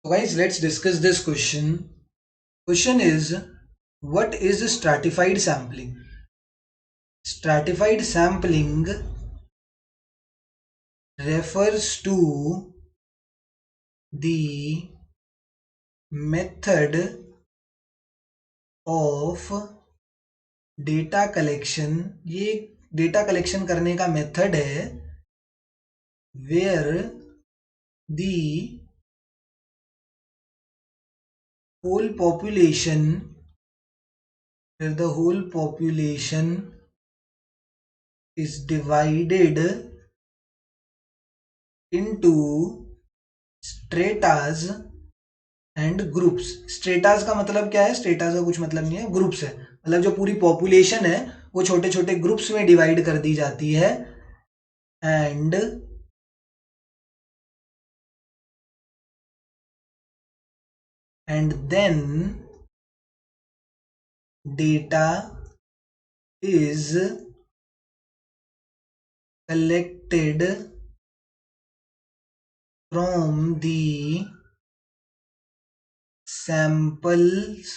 So guys, let's discuss this question. Question is, what is stratified sampling? Stratified sampling refers to the method of data collection. ये data collection करने का method है where the whole population where the whole population is divided into stratas and groups. Stratas का मतलब क्या है? स्ट्रेटास का कुछ मतलब नहीं है, ग्रुप्स है. मतलब जो पूरी पॉपुलेशन है वो छोटे छोटे ग्रुप्स में डिवाइड कर दी जाती है and then data is collected from the samples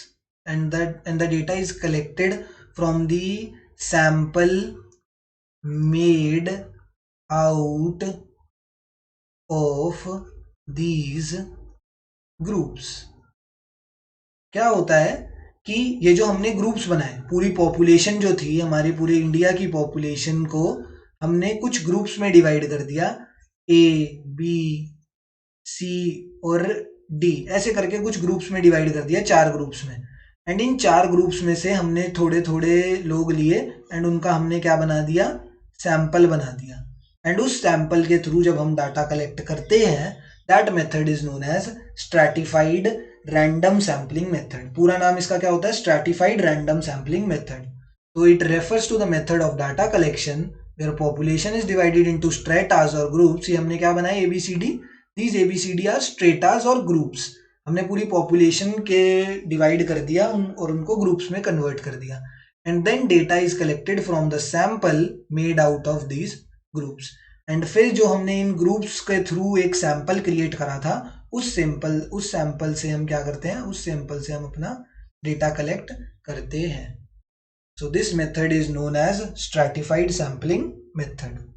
and the data is collected from the sample made out of these groups. क्या होता है कि ये जो हमने ग्रुप्स बनाए, पूरी पॉपुलेशन जो थी हमारी, पूरे इंडिया की पॉपुलेशन को हमने कुछ ग्रुप्स में डिवाइड कर दिया, ए बी सी और डी, ऐसे करके कुछ ग्रुप्स में डिवाइड कर दिया, 4 ग्रुप्स में. एंड इन 4 ग्रुप्स में से हमने थोड़े थोड़े लोग लिए एंड उनका हमने क्या बना दिया? सैंपल बना दिया. एंड उस सैंपल के थ्रू जब हम डाटा कलेक्ट करते हैं, that method is known as stratified random sampling method. पूरा नाम इसका क्या होता है? Stratified random sampling method. तो it refers to the method of data collection where population is divided into stratas और ग्रुप्स. ये हमने क्या बनाया? ABCD. These ABCD are stratas और ग्रुप्स. हमने पूरी पॉपुलेशन के डिवाइड कर दिया और उनको ग्रुप्स में कन्वर्ट कर दिया. And then data is collected from the sample made out of these groups. And फिर जो हमने इन ग्रुप्स के थ्रू एक सैंपल क्रिएट करा था, उस सैंपल से हम क्या करते हैं? उस सैंपल से हम अपना डेटा कलेक्ट करते हैं. So this method is known as stratified sampling method.